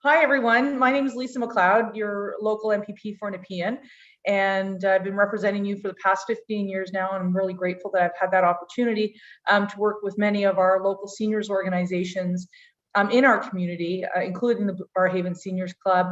Hi, everyone. My name is Lisa McLeod, your local MPP for Nepean, and I've been representing you for the past 15 years now, and I'm really grateful that I've had that opportunity to work with many of our local seniors organizations in our community, including the Barrhaven Seniors Club,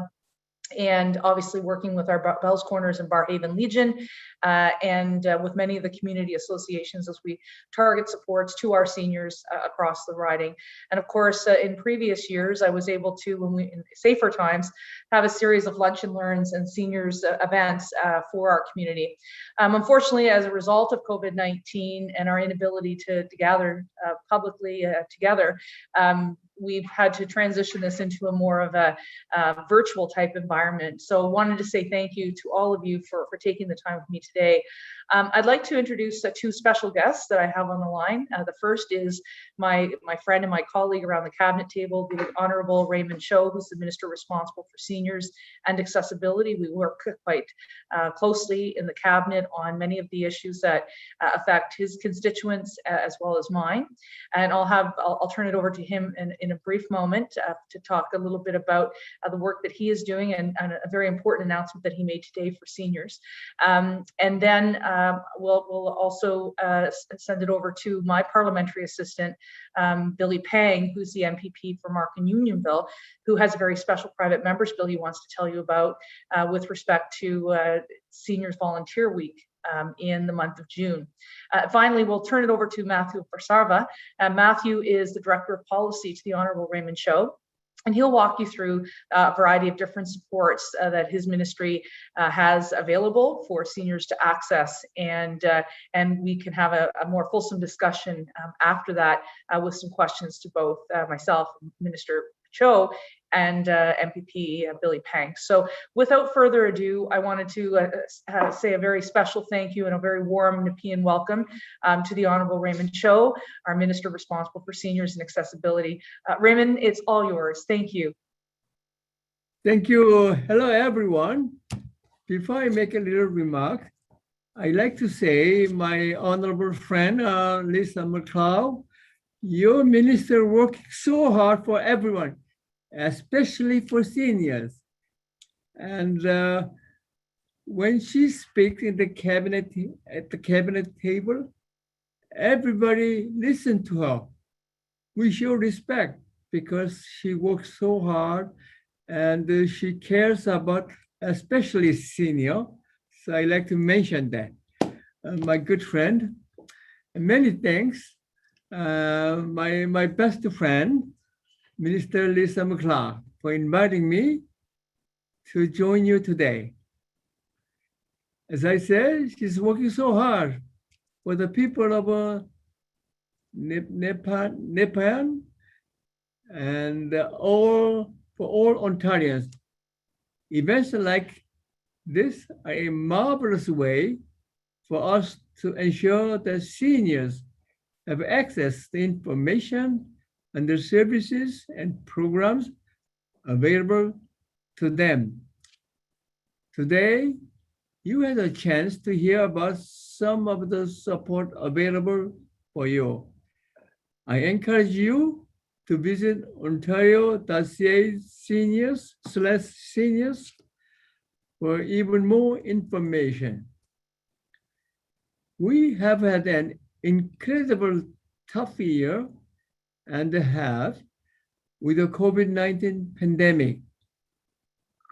and obviously working with our Bell's Corners and Barrhaven Legion, and with many of the community associations as we target supports to our seniors across the riding. And of course, in previous years, I was able to, when we, in safer times, have a series of lunch and learns and seniors events for our community. Unfortunately, as a result of COVID-19 and our inability to gather publicly together, we've had to transition this into a more of a virtual type environment. So wanted to say thank you to all of you for taking the time with me today. I'd like to introduce two special guests that I have on the line. The first is my friend and my colleague around the cabinet table, the Honourable Raymond Cho, who's the Minister responsible for seniors and accessibility. We work quite closely in the cabinet on many of the issues that affect his constituents as well as mine. And I'll turn it over to him in a brief moment to talk a little bit about the work that he is doing and a very important announcement that he made today for seniors. And then we'll also send it over to my parliamentary assistant, Billy Pang, who's the MPP for Markham Unionville, who has a very special private members bill he wants to tell you about with respect to Seniors Volunteer Week in the month of June. Finally, we'll turn it over to Matthew Farsarva. Matthew is the Director of Policy to the Honourable Raymond Cho, and he'll walk you through a variety of different supports that his ministry has available for seniors to access, and we can have a more fulsome discussion after that with some questions to both myself, Minister Cho, and MPP Billy Pang. So without further ado, I wanted to say a very special thank you and a very warm Nepean welcome to the Honourable Raymond Cho, our Minister responsible for seniors and accessibility. Raymond, it's all yours. Thank you. Thank you. Hello, everyone. Before I make a little remark, I'd like to say, my honourable friend, Lisa McLeod, your minister working so hard for everyone, especially for seniors. And when she speaks in the cabinet, at the cabinet table, everybody listened to her. We show respect because she works so hard and she cares about especially senior. So I like to mention that. My good friend, many thanks. My best friend, Minister Lisa McLeod, for inviting me to join you today. As I said, she's working so hard for the people of Nepean and for all Ontarians. Events like this are a marvelous way for us to ensure that seniors have access to information and the services and programs available to them. Today, you had a chance to hear about some of the support available for you. I encourage you to visit ontario.ca seniors for even more information. We have had an incredible tough year and a half with the COVID-19 pandemic.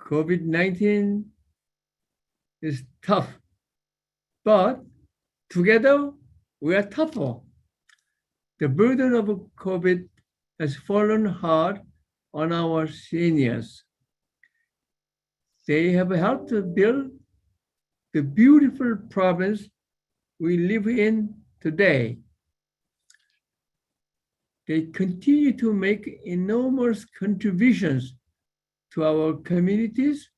COVID-19 is tough, but together we are tougher. The burden of COVID has fallen hard on our seniors. They have helped to build the beautiful province we live in today. They continue to make enormous contributions to our communities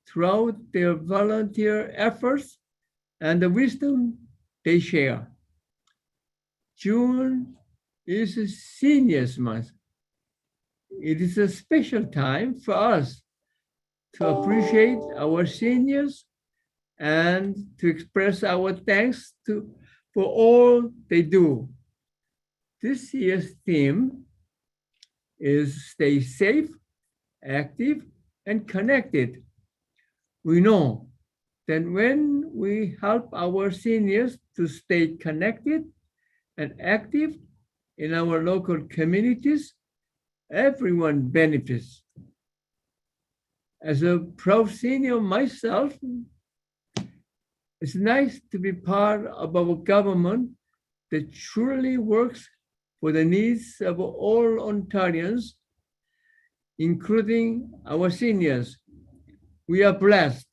throughout their volunteer efforts and the wisdom they share. June is a Seniors Month. It is a special time for us to appreciate our seniors and to express our thanks for all they do. This year's theme is Stay Safe active, and connected. We know that when we help our seniors to stay connected and active in our local communities, everyone benefits. As a proud senior myself, it's nice to be part of a government that truly works for the needs of all Ontarians, including our seniors. We are blessed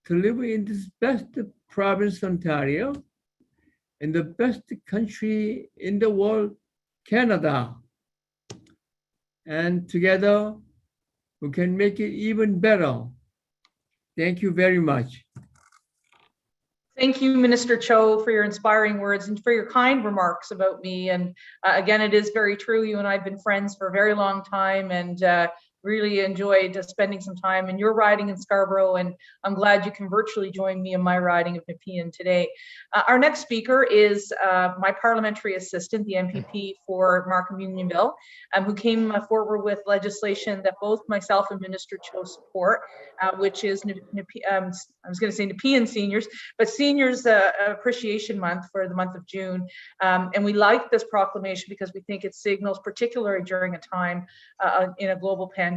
to live in this best province, Ontario, in the best country in the world, Canada. And together, we can make it even better. Thank you very much. Thank you, Minister Cho, for your inspiring words and for your kind remarks about me. And again, it is very true. You and I have been friends for a very long time, and really enjoyed spending some time in your riding in Scarborough. And I'm glad you can virtually join me in my riding of Nepean today. Our next speaker is my parliamentary assistant, the MPP for Markham Unionville, who came forward with legislation that both myself and Minister Cho support, which is, I was going to say Nepean seniors, but Seniors Appreciation Month for the month of June. And we like this proclamation because we think it signals, particularly during a time in a global pandemic,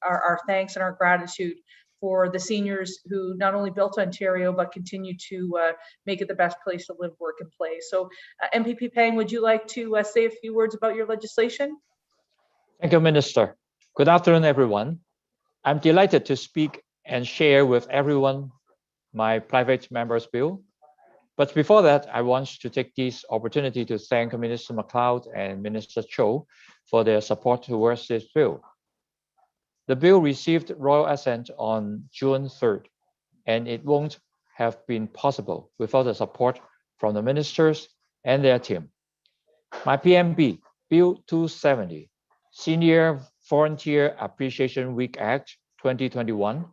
our thanks and our gratitude for the seniors who not only built Ontario, but continue to make it the best place to live, work, and play. So MPP Pang, would you like to say a few words about your legislation? Thank you, Minister. Good afternoon, everyone. I'm delighted to speak and share with everyone my private member's bill. But before that, I want to take this opportunity to thank Minister MacLeod and Minister Cho for their support towards this bill. The bill received royal assent on June 3rd, and it won't have been possible without the support from the ministers and their team. My PMB, Bill 270, Senior Volunteer Appreciation Week Act 2021,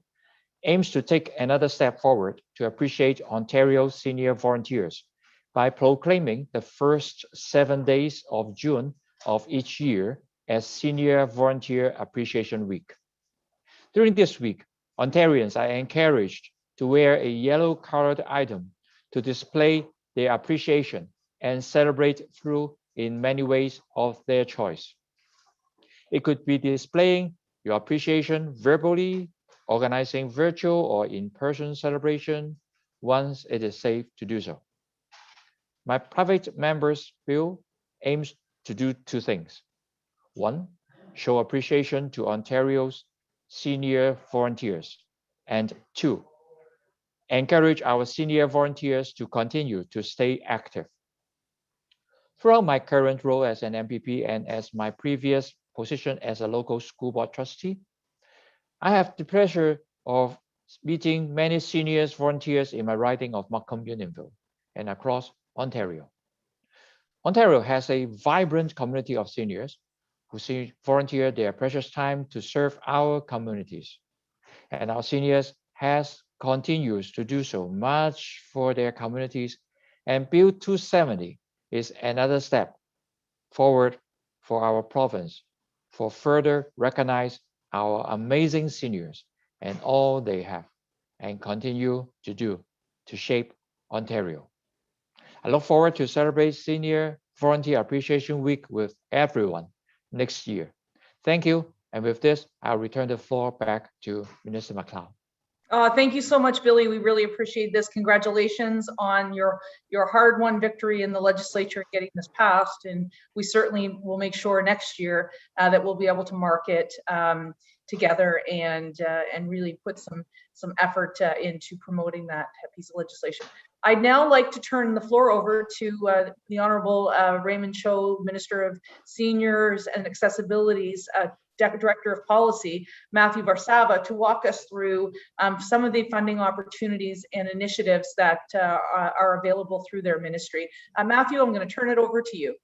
aims to take another step forward to appreciate Ontario's senior volunteers by proclaiming the first 7 days of June of each year as Senior Volunteer Appreciation Week. During this week, Ontarians are encouraged to wear a yellow-colored item to display their appreciation and celebrate through in many ways of their choice. It could be displaying your appreciation verbally, organizing virtual or in-person celebration once it is safe to do so. My private member's bill aims to do two things. One, show appreciation to Ontario's senior volunteers. And two, encourage our senior volunteers to continue to stay active. Throughout my current role as an MPP and as my previous position as a local school board trustee, I have the pleasure of meeting many senior volunteers in my riding of Markham Unionville and across Ontario. Ontario has a vibrant community of seniors who volunteer their precious time to serve our communities. And our seniors continues to do so much for their communities, and Bill 270 is another step forward for our province for further recognize our amazing seniors and all they have and continue to do to shape Ontario. I look forward to celebrate Senior Volunteer Appreciation Week with everyone next year. Thank you. And with this, I'll return the floor back to Minister MacLeod. Thank you so much, Billy. We really appreciate this. Congratulations on your hard-won victory in the legislature getting this passed. And we certainly will make sure next year that we'll be able to mark it together and really put some effort into promoting that piece of legislation. I'd now like to turn the floor over to the Honorable Raymond Cho, Minister of Seniors and Accessibilities, Director of Policy, Matthew Varsava, to walk us through some of the funding opportunities and initiatives that are available through their ministry. Matthew, I'm going to turn it over to you.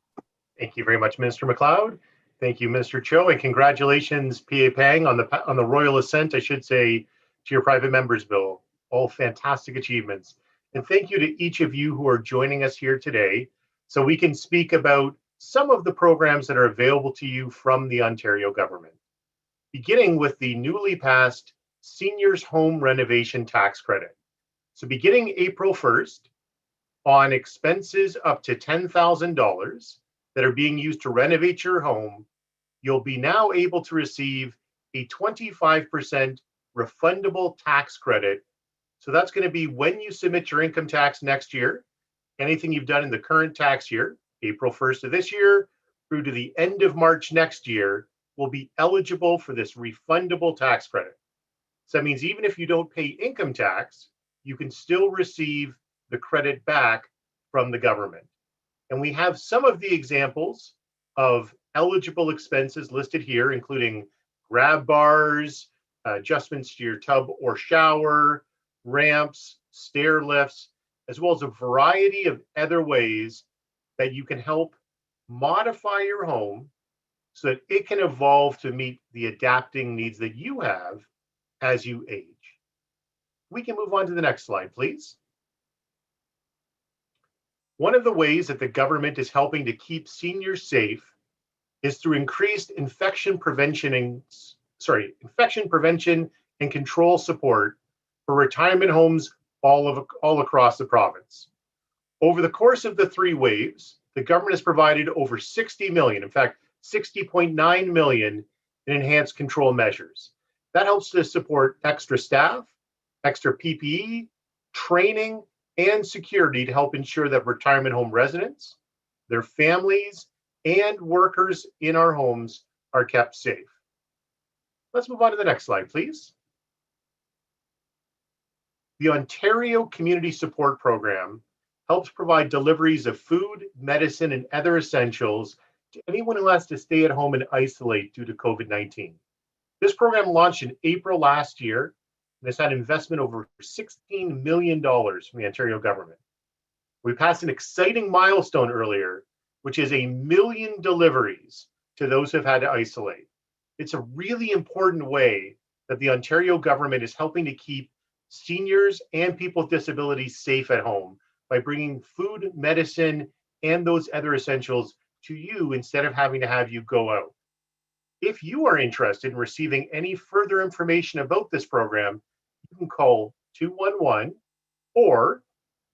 Thank you very much, Minister MacLeod. Thank you, Minister Cho, and congratulations, PA Pang, on the royal assent, I should say, to your private member's bill. All fantastic achievements. And thank you to each of you who are joining us here today so we can speak about some of the programs that are available to you from the Ontario government. beginning with the newly passed Seniors Home Renovation Tax Credit. So beginning April 1st, on expenses up to $10,000 that are being used to renovate your home, you'll be now able to receive a 25% refundable tax credit. So that's going to be when you submit your income tax next year. Anything you've done in the current tax year, April 1st of this year through to the end of March next year, will be eligible for this refundable tax credit. So that means even if you don't pay income tax, you can still receive the credit back from the government. And we have some of the examples of eligible expenses listed here, including grab bars, adjustments to your tub or shower, ramps, stair lifts, as well as a variety of other ways that you can help modify your home so that it can evolve to meet the adapting needs that you have as you age. We can move on to the next slide, please. One of the ways that the government is helping to keep seniors safe is through increased infection prevention and control support for retirement homes all across the province. Over the course of the 3 waves, the government has provided over 60 million, in fact, 60.9 million in enhanced control measures. That helps to support extra staff, extra PPE, training, and security to help ensure that retirement home residents, their families, and workers in our homes are kept safe. Let's move on to the next slide, please. The Ontario Community Support Program helps provide deliveries of food, medicine, and other essentials to anyone who has to stay at home and isolate due to COVID-19. This program launched in April last year and has had investment over $16 million from the Ontario government. We passed an exciting milestone earlier, which is 1 million deliveries to those who have had to isolate. It's a really important way that the Ontario government is helping to keep seniors and people with disabilities safe at home by bringing food, medicine, and those other essentials to you instead of having to have you go out. If you are interested in receiving any further information about this program, you can call 211 or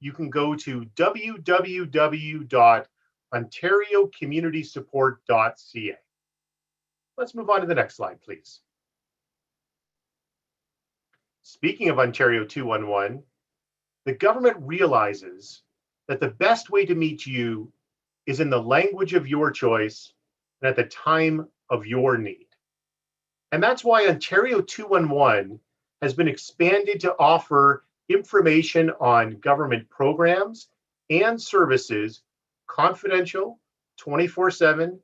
you can go to www.ontariocommunitysupport.ca. Let's move on to the next slide, please. Speaking of Ontario 211, the government realizes that the best way to meet you is in the language of your choice and at the time of your need. And that's why Ontario 211 has been expanded to offer information on government programs and services, confidential, 24/7,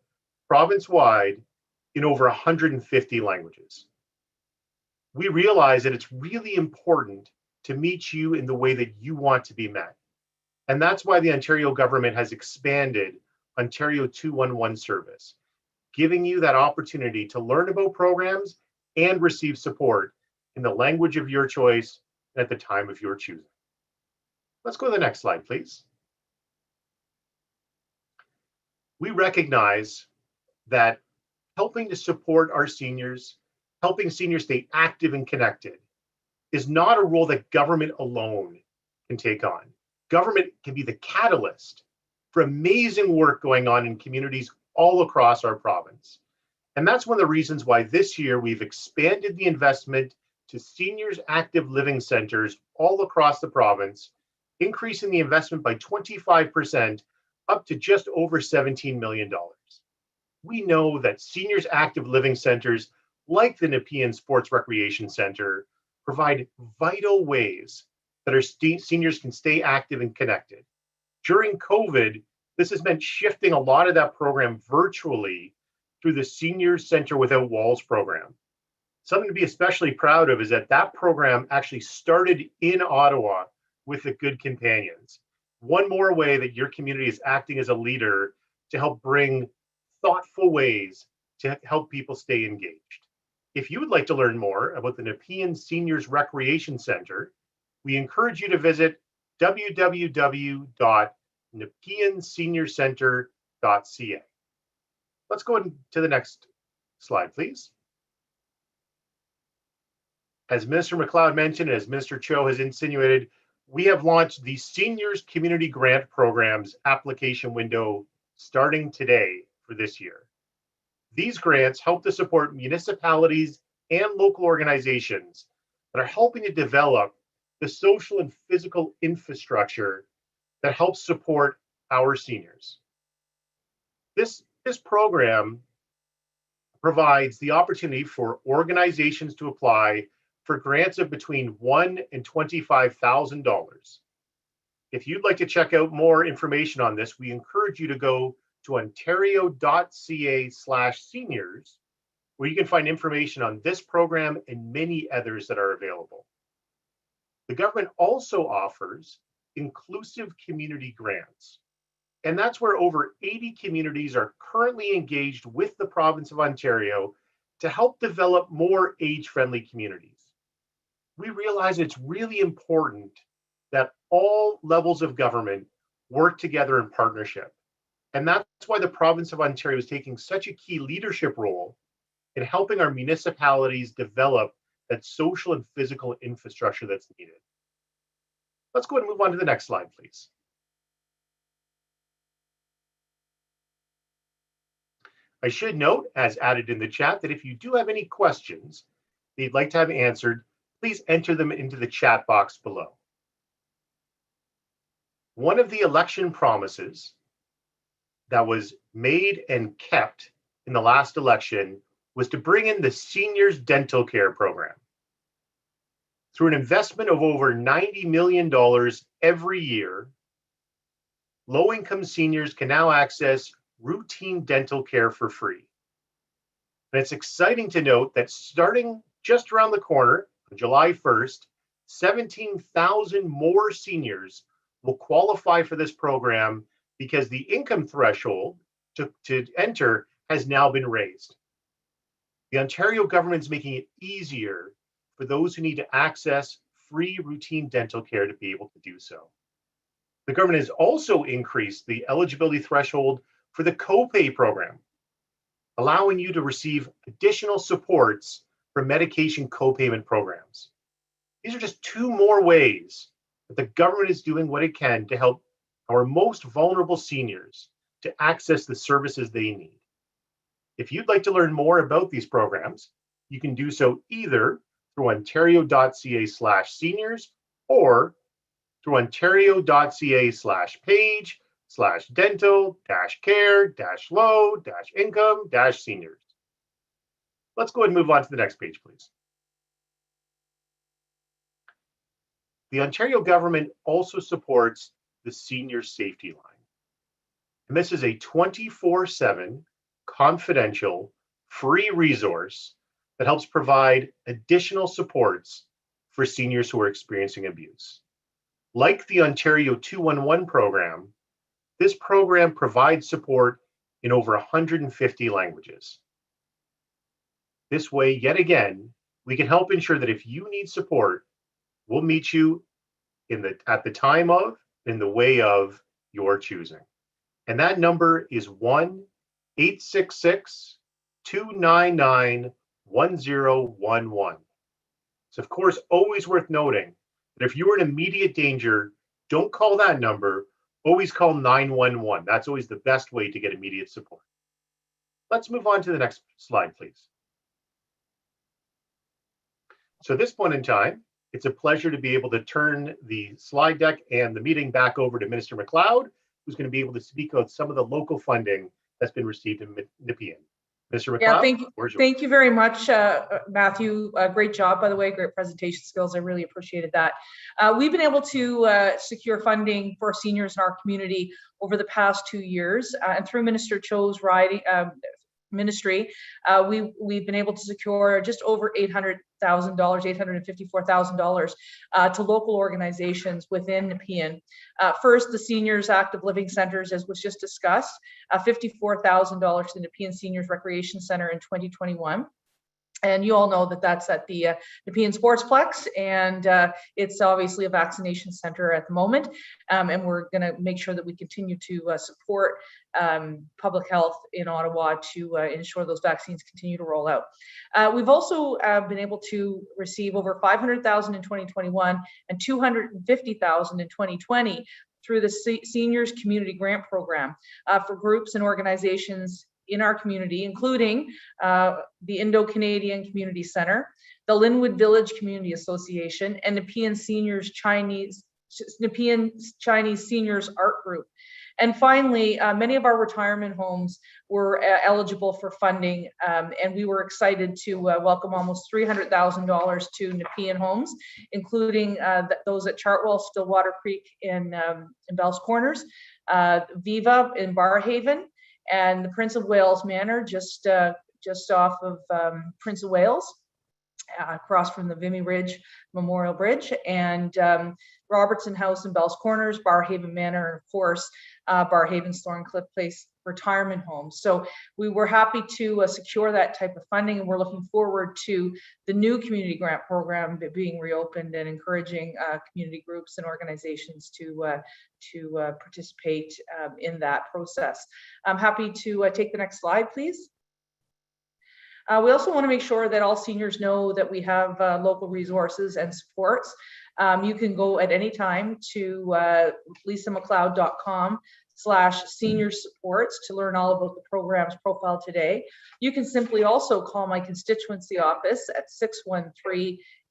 province-wide, in over 150 languages. We realize that it's really important to meet you in the way that you want to be met. And that's why the Ontario government has expanded Ontario 211 service, giving you that opportunity to learn about programs and receive support in the language of your choice and at the time of your choosing. Let's go to the next slide, please. We recognize that helping to support our seniors, helping seniors stay active and connected, is not a role that government alone can take on. Government can be the catalyst for amazing work going on in communities all across our province. And that's one of the reasons why this year we've expanded the investment to seniors active living centers all across the province, increasing the investment by 25% up to just over $17 million. We know that seniors active living centers like the Nepean Sports Recreation Center provide vital ways that our seniors can stay active and connected. During COVID, this has meant shifting a lot of that program virtually through the Seniors Center Without Walls program. Something to be especially proud of is that that program actually started in Ottawa with the Good Companions. One more way that your community is acting as a leader to help bring thoughtful ways to help people stay engaged. If you would like to learn more about the Nepean Seniors Recreation Center, we encourage you to visit www.nepeanseniorcenter.ca. Let's go to the next slide, please. as Minister McLeod mentioned, as Minister Cho has insinuated, we have launched the Seniors Community Grant Program's application window starting today for this year. These grants help to support municipalities and local organizations that are helping to develop the social and physical infrastructure that helps support our seniors. This program provides the opportunity for organizations to apply for grants of between $1,000 and $25,000. If you'd like to check out more information on this, we encourage you to go to ontario.ca/seniors, where you can find information on this program and many others that are available. The government also offers inclusive community grants, and that's where over 80 communities are currently engaged with the province of Ontario to help develop more age-friendly communities. We realize it's really important that all levels of government work together in partnership. And that's why the province of Ontario is taking such a key leadership role in helping our municipalities develop that social and physical infrastructure that's needed. Let's go ahead and move on to the next slide, please. I should note, as added in the chat, that if you do have any questions that you'd like to have answered, please enter them into the chat box below. One of the election promises that was made and kept in the last election was to bring in the Seniors Dental Care Program. Through an investment of over $90 million every year, low-income seniors can now access routine dental care for free. And it's exciting to note that starting just around the corner, on July 1st, 17,000 more seniors will qualify for this program because the income threshold to enter has now been raised. The Ontario government is making it easier for those who need to access free routine dental care to be able to do so. The government has also increased the eligibility threshold for the copay program, allowing you to receive additional supports for medication copayment programs. These are just two more ways that the government is doing what it can to help our most vulnerable seniors to access the services they need. If you'd like to learn more about these programs, you can do so either through ontario.ca/seniors or through ontario.ca/page/dental-care-low-income-seniors. Let's go ahead and move on to the next page, please. The Ontario government also supports the Senior Safety Line. And this is a 24/7 confidential, free resource that helps provide additional supports for seniors who are experiencing abuse. Like the Ontario 211 program, this program provides support in over 150 languages. This way, yet again, we can help ensure that if you need support, we'll meet you at the time of, in the way of your choosing. And that number is 1-866-299-1011. It's of course always worth noting that if you're in immediate danger, don't call that number, always call 911. That's always the best way to get immediate support. Let's move on to the next slide, please. So at this point in time, it's a pleasure to be able to turn the slide deck and the meeting back over to Minister McLeod, who's going to be able to speak about some of the local funding that's been received in Nepean. Mr. McLeod, Yeah, thank you very much, Matthew. Great job, by the way, great presentation skills. I really appreciated that. We've been able to secure funding for seniors in our community over the past 2 years, and through Minister Cho's ministry, we've been able to secure just over $800,000, $854,000 to local organizations within Nepean. First, the Seniors Active Living Centers, as was just discussed, $54,000 to the Nepean Seniors Recreation Center in 2021. And you all know that that's at the Nepean Sportsplex, and it's obviously a vaccination center at the moment. And we're going to make sure that we continue to support public health in Ottawa to ensure those vaccines continue to roll out. We've also been able to receive over $500,000 in 2021 and $250,000 in 2020 through the Seniors Community Grant Program for groups and organizations in our community, including the Indo-Canadian Community Center, the Linwood Village Community Association, and Nepean Chinese Seniors Art Group. And finally, many of our retirement homes were eligible for funding, and we were excited to welcome almost $300,000 to Nepean homes, including those at Chartwell, Stillwater Creek in Bell's Corners, Viva in Barrhaven, and the Prince of Wales Manor just off of Prince of Wales, across from the Vimy Ridge Memorial Bridge, and Robertson House in Bell's Corners, Barrhaven Manor, and of course, Barrhaven's Thorncliffe Place retirement homes. So we were happy to secure that type of funding, and we're looking forward to the new community grant program being reopened and encouraging community groups and organizations to participate in that process. I'm happy to take the next slide, please. We also want to make sure that all seniors know that we have local resources and supports. You can go at any time to lisamcleod.com/senior supports to learn all about the program's profile today. You can simply also call my constituency office at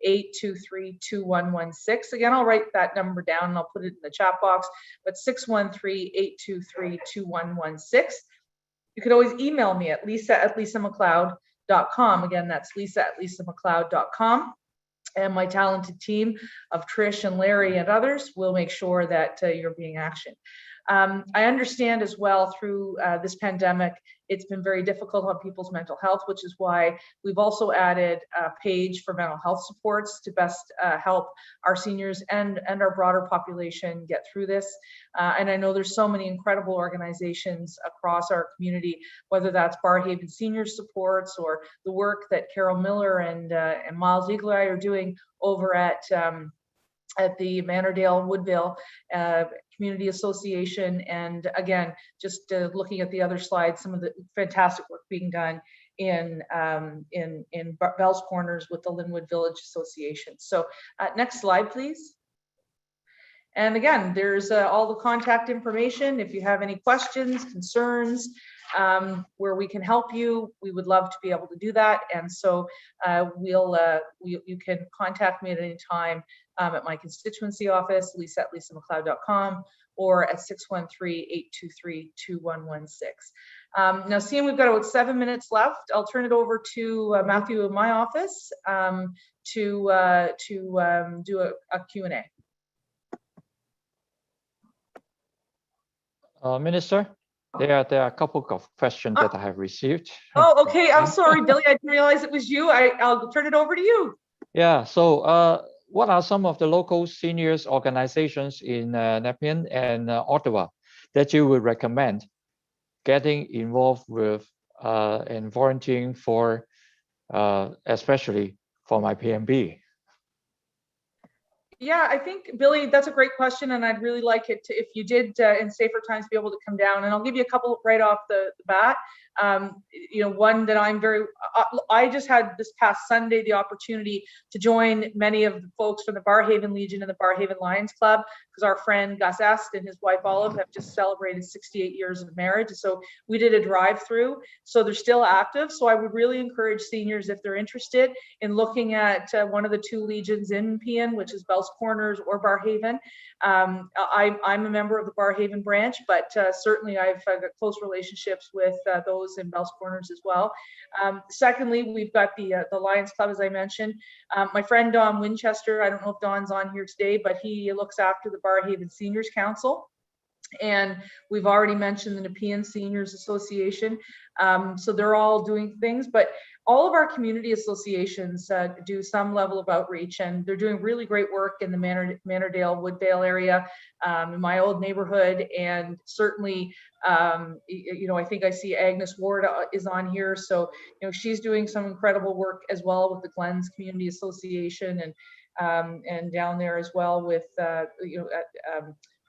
613-823-2116. Again, I'll write that number down and I'll put it in the chat box, but 613-823-2116. You can always email me at lisa@lisamcleod.com. Again, that's lisa@lisamcleod.com. And my talented team of Trish and Larry and others will make sure that you're being actioned. I understand as well through this pandemic, it's been very difficult on people's mental health, which is why we've also added a page for mental health supports to best help our seniors and our broader population get through this. And I know there's so many incredible organizations across our community, whether that's Barrhaven Senior Supports or the work that Carol Miller and Miles Eagle-Eye are doing over at the Manordale Woodville Community Association. And again, just looking at the other slides, some of the fantastic work being done in Bell's Corners with the Linwood Village Association. So next slide, please. And again, there's all the contact information. If you have any questions, concerns, where we can help you, we would love to be able to do that. And so you can contact me at any time at my constituency office, lisa@lisamcleod.com, or at 613-823-2116. Now, seeing we've got about 7 minutes left, I'll turn it over to Matthew in my office to do a Q&A. Minister, there are a couple of questions that I have received. Oh, okay. I'm sorry, Billy. I didn't realize it was you. I'll turn it over to you. Yeah. So, what are some of the local seniors organizations in Nepean and Ottawa that you would recommend getting involved with and volunteering for, especially for my PMB? Yeah, I think, Billy, that's a great question, and I'd really like it to, if you did in safer times, be able to come down. And I'll give you a couple right off the bat. One that I just had this past Sunday the opportunity to join many of the folks from the Barrhaven Legion and the Barrhaven Lions Club, because our friend Gus Est and his wife Olive have just celebrated 68 years of marriage. So we did a drive-through. So they're still active. So I would really encourage seniors, if they're interested in looking at one of the two legions in Nepean, which is Bell's Corners or Barrhaven. I'm a member of the Barrhaven branch, but certainly I've got close relationships with those in Bell's Corners as well. Secondly, we've got the Lions Club, as I mentioned. My friend Don Winchester, I don't know if Don's on here today, but he looks after the Barrhaven Seniors Council. And we've already mentioned the Nepean Seniors Association. So they're all doing things, but all of our community associations do some level of outreach, and they're doing really great work in the Manordale, Woodvale area, in my old neighborhood. And certainly, you know, I think I see Agnes Ward is on here. So, you know, she's doing some incredible work as well with the Glens Community Association, and down there as well with, you know,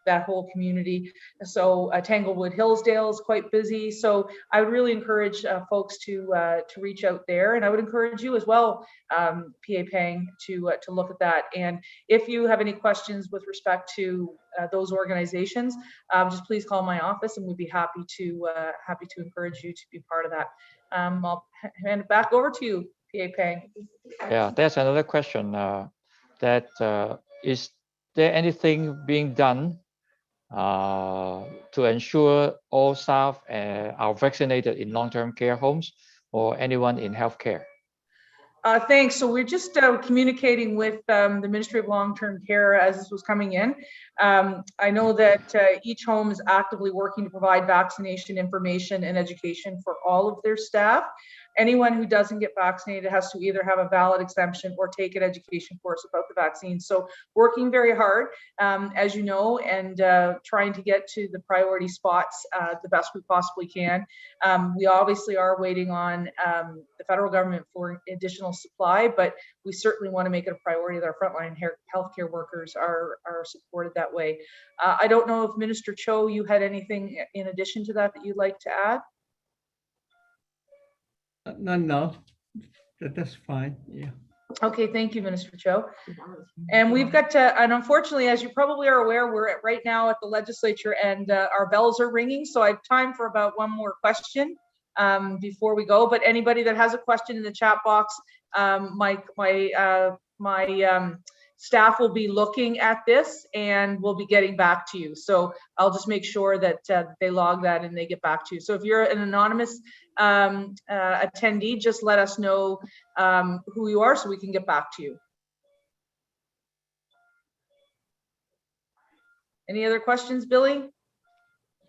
that whole community. So Tanglewood Hillsdale is quite busy. So I would really encourage folks to reach out there, and I would encourage you as well, PA Pang, to look at that. And if you have any questions with respect to those organizations, just please call my office, and we'd be happy to encourage you to be part of that. I'll hand it back over to you, PA Pang. Yeah, there's another question. Is there anything being done to ensure all staff are vaccinated in long-term care homes or anyone in healthcare? Thanks. So we're just communicating with the Ministry of Long-Term Care as this was coming in. I know that each home is actively working to provide vaccination information and education for all of their staff. Anyone who doesn't get vaccinated has to either have a valid exemption or take an education course about the vaccine. So working very hard, as you know, and trying to get to the priority spots the best we possibly can. We obviously are waiting on the federal government for additional supply, but we certainly want to make it a priority that our frontline healthcare workers are supported that way. I don't know if Minister Cho, you had anything in addition to that you'd like to add? No, that's fine. Yeah. Okay, thank you, Minister Cho. And we've got to, and unfortunately, as you probably are aware, we're right now at the legislature, and our bells are ringing. So I have time for about one more question before we go. But anybody that has a question in the chat box, my staff will be looking at this and we'll be getting back to you. So I'll just make sure that they log that and they get back to you. So if you're an anonymous attendee, just let us know who you are so we can get back to you. Any other questions, Billy?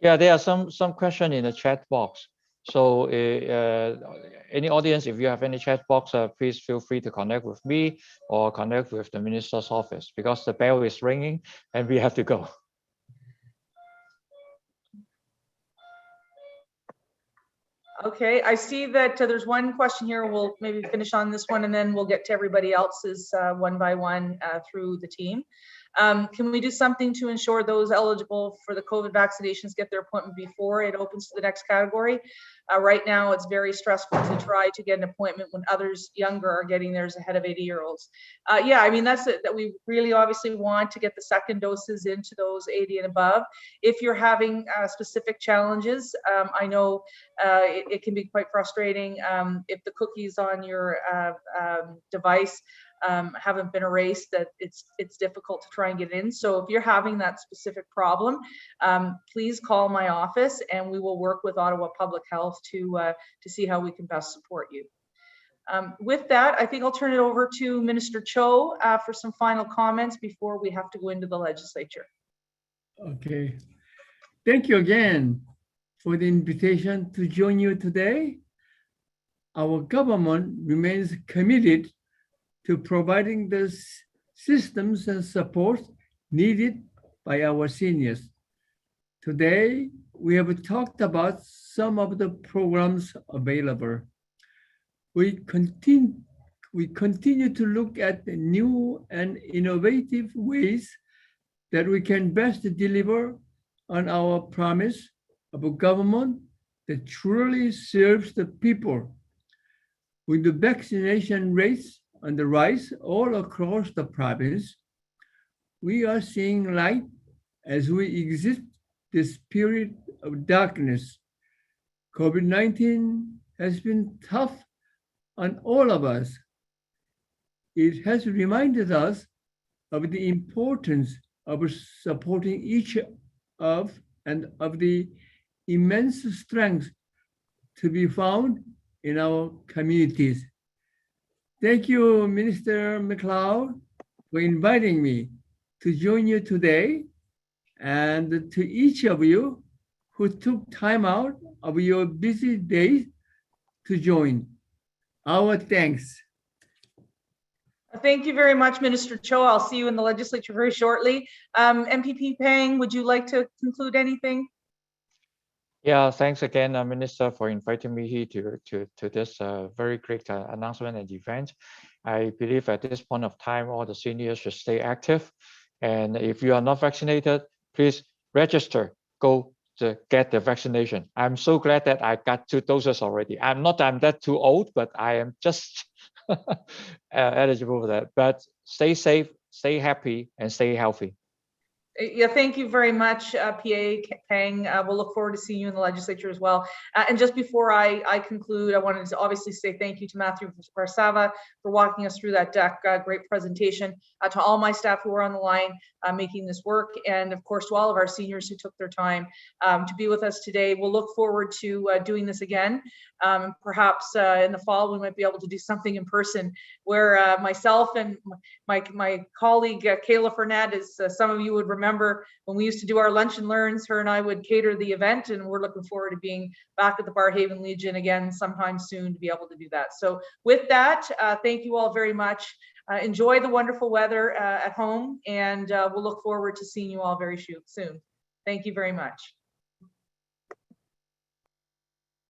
Yeah, there are some question in the chat box. So any audience, if you have any chat box, please feel free to connect with me or connect with the minister's office, because the bell is ringing and we have to go. Okay, I see that there's one question here. We'll maybe finish on this one and then we'll get to everybody else's one by one through the team. Can we do something to ensure those eligible for the COVID vaccinations get their appointment before it opens to the next category? Right now, it's very stressful to try to get an appointment when others younger are getting theirs ahead of 80-year-olds. Yeah, I mean, that's it, that we really obviously want to get the second doses into those 80 and above. If you're having specific challenges, I know it can be quite frustrating if the cookies on your device haven't been erased, that it's difficult to try and get in. So if you're having that specific problem, please call my office and we will work with Ottawa Public Health to see how we can best support you. With that, I think I'll turn it over to Minister Cho for some final comments before we have to go into the legislature. Okay. Thank you again for the invitation to join you today. Our government remains committed to providing the systems and support needed by our seniors. Today, we have talked about some of the programs available. We continue to look at the new and innovative ways that we can best deliver on our promise of a government that truly serves the people. With the vaccination rates on the rise all across the province, we are seeing light as we exit this period of darkness. COVID-19 has been tough on all of us. It has reminded us of the importance of supporting each of and of the immense strength to be found in our communities. Thank you, Minister MacLeod, for inviting me to join you today. And to each of you who took time out of your busy days to join, our thanks. Thank you very much, Minister Cho. I'll see you in the legislature very shortly. MPP Pang, would you like to conclude anything? Yeah, thanks again, Minister, for inviting me here to this very great announcement and event. I believe at this point of time, all the seniors should stay active. And if you are not vaccinated, please register, go to get the vaccination. I'm so glad that I got 2 doses already. I'm that too old, but I am just eligible for that. But stay safe, stay happy, and stay healthy. Yeah, thank you very much, PA Pang. We'll look forward to seeing you in the legislature as well. And just before I conclude, I wanted to obviously say thank you to Matthew Varsava for walking us through that deck. Great presentation. To all my staff who are on the line making this work, and of course to all of our seniors who took their time to be with us today. We'll look forward to doing this again. Perhaps in the fall we might be able to do something in person where myself and my colleague Kayla Fernandez, some of you would remember when we used to do our lunch and learns, her and I would cater the event, and we're looking forward to being back at the Barrhaven Legion again sometime soon to be able to do that. So with that, thank you all very much. Enjoy the wonderful weather at home, and we'll look forward to seeing you all very soon. Thank you very much.